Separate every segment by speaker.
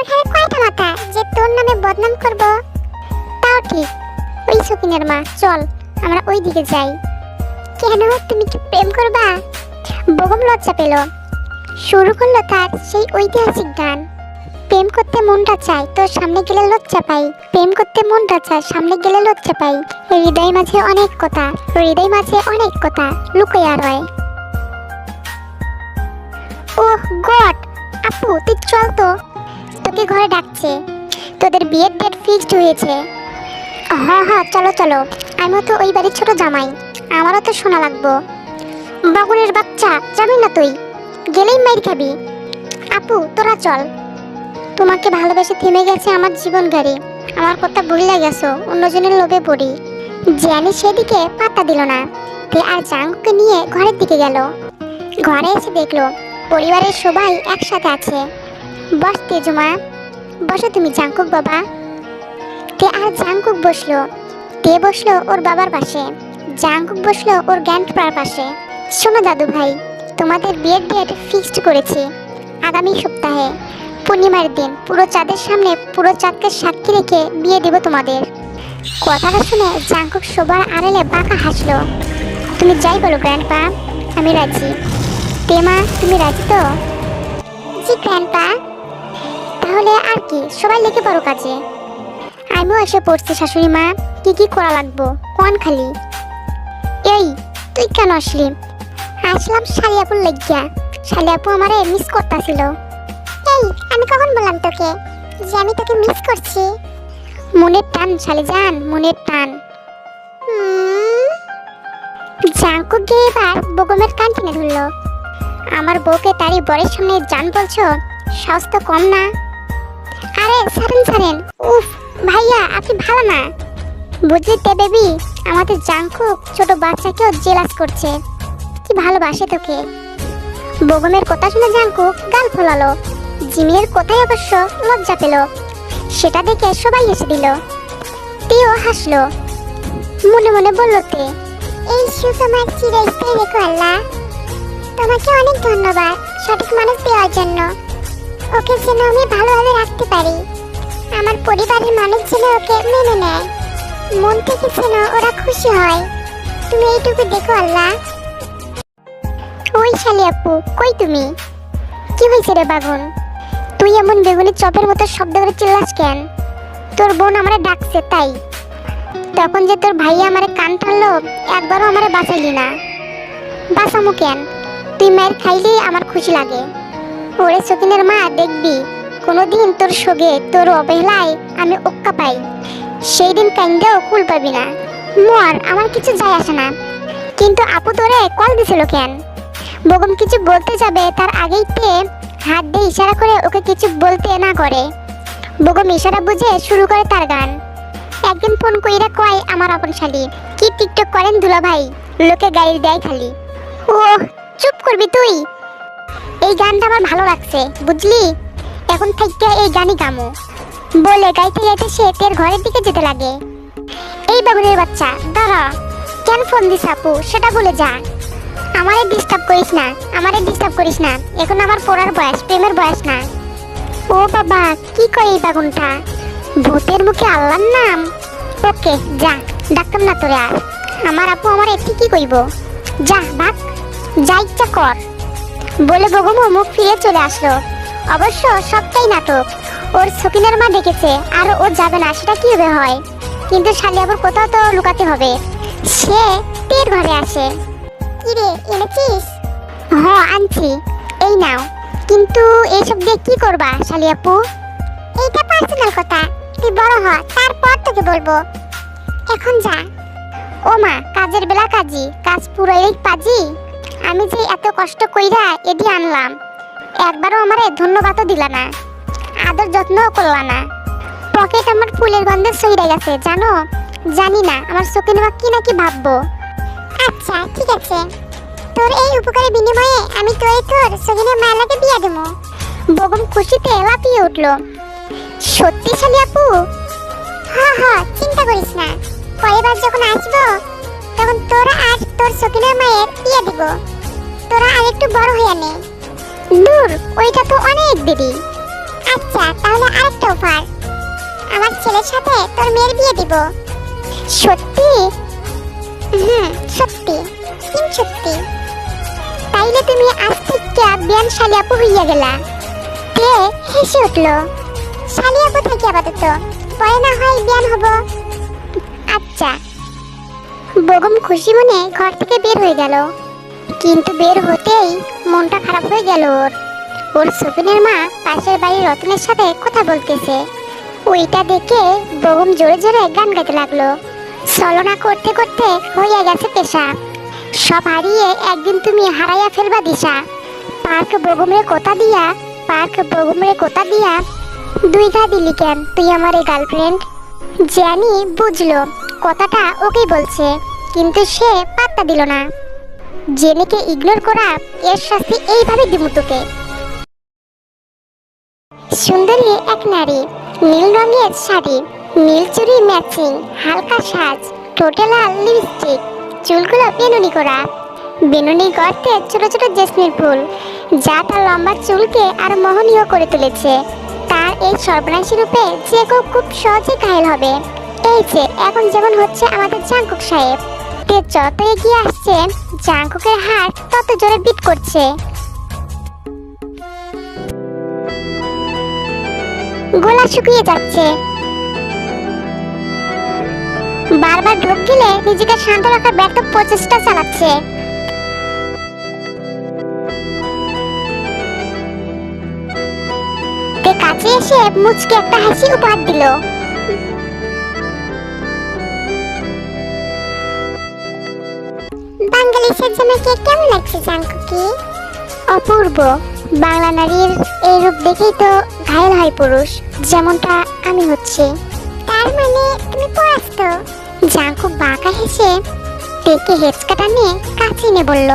Speaker 1: ঘরে কয়টা মাথা যে তোর নামে বদনাম করব? তাও ঠিক। ওই সকিনের মা, চল আমরা ওই দিকে যাই। কেন, তুমি কি প্রেম করবা? বগম লজ্জা পেল, শুরু করলো তার সেই ঐতিহাসিক গান। প্রেম করতে মনটা চায়, তোর সামনে গেলে লজ্জা পাই। প্রেম করতে মনটা চায়, সামনে গেলে লজ্জা পাই। হৃদয় মাঝে অনেক কথা, হৃদয় মাঝে অনেক কথা লুকাইয়া রয়। ওহ গড, আপু তুই চল তো, তোকে ঘরে ডাকছে। তোদের বিয়ের ডেট ফিক্সড হয়েছে। হ্যাঁ হ্যাঁ চলো চলো, আমিও তো ওই বাড়ির ছোট জামাই, আমারও তো শোনা লাগবো। বাগুনের বাচ্চা, যাবি না তুই? গেলেই মাইর খাবি। আপু তোরা চল। তোমাকে ভালোবেসে থেমে গেছে আমার জীবন গাড়ি। আমার কথা ভুলে গেছো, অন্যজনের লোভে পড়ি। জিয়ানি সেদিকে পাত্তা দিল না, তে আর জাঙ্কুকে নিয়ে ঘরের দিকে গেল। ঘরে এসে দেখলো পরিবারের সবাই একসাথে আছে। বস তেজমা, বসো তুমি জাঙ্কুক বাবা। তে আর জাঙ্কুক বসলো। তে বসলো ওর বাবার পাশে, জাঙ্কুক বসলো ওর গ্র্যান্ডপার পাশে। শোনো দাদু ভাই, তোমাদের বিয়ের ডেট ফিক্সড করেছি আগামী সপ্তাহে পূর্ণিমার দিন। পুরো চাঁদের সামনে পুরো চাঁদকে সাক্ষী রেখে বিয়ে দেব তোমাদের। কথাটা শুনে জাঙ্কুক সবার আড়ালে বাঁকা হাসলো। তুমি যাই বলো গ্র্যান্ডপা, আমি রাজি। তেমা তুমি রাজি তো? জি গ্র্যান্ডপা। তাহলে আর কি, সবাই লেগে পড়ো কাজে। আমিও এসে পড়ছি শাশুড়ি মা, কি কি করা লাগবো কোন খালি। এই তুই কেন আসলি? আসলাম শালিয়াপুর লাগিয়া, শালিয়াপু আমারে মিস করতেছিল। এই আমি কখন বললাম তোকে যে আমি তোকে মিস করছি? মনের টান শালিজান, মনের টান। জাঙ্কুক গিয়ে এবার বগমের কান টেনে ধরলো। আমার বউকে তারই বরের সামনে জান বলছো, সাহস তো কম না। আরে ছাড়েন ছাড়েন, উফ ভাইয়া আপনি ভালো না। বুঝলি তে বেবি, আমাদের জাঙ্কুক ছোট বাচ্চাকেও জেলাস করছে, কি ভালোবাসে তোকে। বগমের কথা শুনে জাঙ্কুক গাল ফোলালো। জিমির কথাই অবশ্য লজ্জা পেল, সেটা দেখে সবাই হেসে দিল। তেও হাসলো, মনে মনে বলল তে, এই সুখ আমার চিরস্থায়ী রেখো আল্লাহ। তোমাকে অনেক ধন্যবাদ সঠিক মানুষ দেওয়ার জন্য। ওকে যেন আমি ভালোভাবে রাখতে পারি, আমার পরিবারের মানুষ যেন ওকে মেনে নেয়, মন থেকে যেন ওরা খুশি হয়। তুমি এইটুকু দেখো আল্লাহ। ওই শালি আপু কই তুমি? কি হয়েছে রে বাগুন, তুই এমন বেগুনি চপের মতো শব্দ করে চিল্লাস কেন? তোর বোন আমারে ডাকছে তাই। তখন যে তোর ভাইয়া আমারে কান টানলো, একবারও আমারে বাঁচাইলি না। বাঁচামু কেন, তুই মায়ের খাইলে আমার খুশি লাগে। ওরে সকিনের মা দেখবি, কোনোদিন তোর সোগে তোর অবহেলায় আমি ওক্কা পাই, সেই দিন কাইন্দেও কুল পাবি না। মর, আমার কিছু যায় আসে না। কিন্তু আপু তোরে কল দিছিল কেন? বগম কিছু বলতে যাবে তার আগেই তে হাত দিয়ে ইশারা করে ওকে কিছু বলতে না করে। বগম ইশারা বুঝে শুরু করে তার গান। একদিন ফোন কইরা কয় আমার আপন শালি, কি টিকটক করেন দুলা ভাই, লোকে গাইল দেয় খালি। ওহ চুপ করবি তুই, এই গানটা আমার ভালো লাগছে বুঝলি, এখন থেকে এই গানই গামো বলে গাইতে গাইতে সে তের ঘরের দিকে যেতে লাগে। এই বাবুরের বাচ্চা দাঁড়া, কেন ফোন দিস আপু সেটা বলে যা। আমারে ডিস্টার্ব করিস না, আমারে ডিস্টার্ব করিস না, এখন আমার পড়ার বয়স, প্রেমের বয়স না। ও বাবা কি কয় এই বাগুনটা, ভূতের মুখে আল্লাহর নাম। ওকে যা, ডাক্তার না তোরে আর। আমার আপু আমার ঠিকই কইব, যা ভাগ, যা ইচ্ছা কর বলে বগমও মুখ ফিরে চলে আসলো। অবশ্য সবটাই নাটক, ওর সকিনের মা দেখেছে আর ও যাবে না সেটা কিভাবে হয়? কিন্তু শালি আবার কোথাও তো লুকাতে হবে। সে তের ঘরে আসে। কিরে এনেছিস? হ্যাঁ আনছি, এই নাও। কিন্তু এইসব দিয়ে কি করবা শালি আপু? এইটা পার্সোনাল কথা, তুই বড় হ তারপর তোকে বলবো, এখন যা। ও মা, কাজের বেলা কাজী, কাজ পুরোই পাজি। আমি যে এত কষ্ট কইরা এডি আনলাম, একবারও আমারে ধন্যবাদও দিলা না, আদর যত্নও করলা না। পকেট আমার ফুলের গন্ধে সইরা গেছে জানো। জানি না আমার চোখের মা কি নাকি ভাববো। আচ্ছা ঠিক আছে, তোর এই উপকারের বিনিময়ে আমি তোর সগিনের মালাকে বিয়ে দেবো। বগম খুশিতে লাফিয়ে উঠলো। সত্যি শালি আপু? হ্যাঁ হ্যাঁ চিন্তা করিস না, পরেরবার যখন আসবো তখন তোরা আর তোর সকিনের মায়ের বিয়ে দিব। তোরা আর একটু বড় হয়ে নে। দূর, ওইটা তো অনেক দেরি। আচ্ছা তাহলে আরেকটা অফার, আমার ছেলের সাথে তোর মেয়ের বিয়ে দিব। সত্যি? সত্যি, সত্যি। তাইলে তুমি আজ থেকে বিয়ান শালি আপু হইয়া গেলা। তে হেসে উঠল। শালি আপু থাকি আপাতত, পরে না হয় বিয়ান হব। আচ্ছা। বেগম খুশি মনে ঘর থেকে বের হয়ে গেল, কিন্তু বের হতেই মনটা খারাপ হয়ে গেল ওর। ওর সুপিনের মা পাশের বাড়ির রতনের সাথে কথা বলতেছে। ওইটা দেখে বেগম জোরে জোরে গান গাইতে লাগলো। ছলনা করতে করতে হইয়া গেছে পেশা, সব হারিয়ে একদিন তুমি হারাইয়া ফেলবা দিশা। পার্ক বেগমরে কথা দিয়া দুই ঘা দিলি কেন তুই আমার এই গার্লফ্রেন্ড? জানি বুঝলো কথাটা ওকেই বলছে, কিন্তু সে পাত্তা দিল না। জেনেকে ইগনোর করা, এর শাস্তি এইভাবে দিমু তোকে। সুন্দরী এক নারী, নীল রঙের শাড়ি, নীল চুড়ি ম্যাচিং, হালকা সাজ, ঠোঁটে লাল লিপস্টিক, চুলগুলো বেনুনি করা, বেনুনি গর্তে ছোট ছোট জেসমিন ফুল, যা তার লম্বা চুলকে আর মোহনীয় করে তুলেছে। তার এই সর্বনাশী রূপে যে কেউ খুব সহজে ঘায়েল হবে। এই যে এখন যেমন হচ্ছে আমাদের জাঙ্কুক সাহেব, তে যত এগিয়ে আসছে জাঙ্কুকের হার্ট তত জোরে বিট করছে। গলা শুকিয়ে যাচ্ছে, বারবার ঢোক গিলে নিজেকে শান্ত রাখার ব্যর্থ প্রচেষ্টা চালাচ্ছে। তে কাছে এসে মুচকে একটা হাসি উপহার দিল। বাঙালি সেজমাকে কেমন লাগছে জাঙ্কুকি? অপূর্ব। বাংলা নারীর এই রূপ দেখেই তো ঘায়েল হয় পুরুষ, যেমনটা আমি হচ্ছি। তার মানে তুমি পরাস্ত? জাঙ্কুক বাঁকা হেসে তেকে হেঁচকাটা নিয়ে কাছে এনে বলল।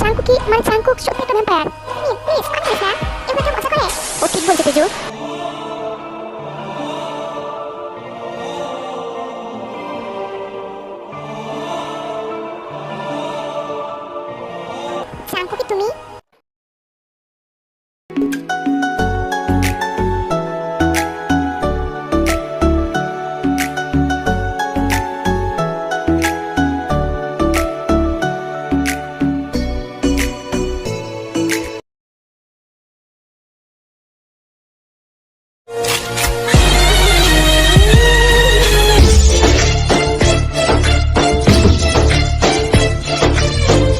Speaker 1: জাঙ্কুকি মানে জাঙ্কুক সত্যি একটা ভ্যাম্পায়ার। প্লিজ কথা বলিস না, এবার কেউ কথা কয়? ও ঠিক বলছে তেজু।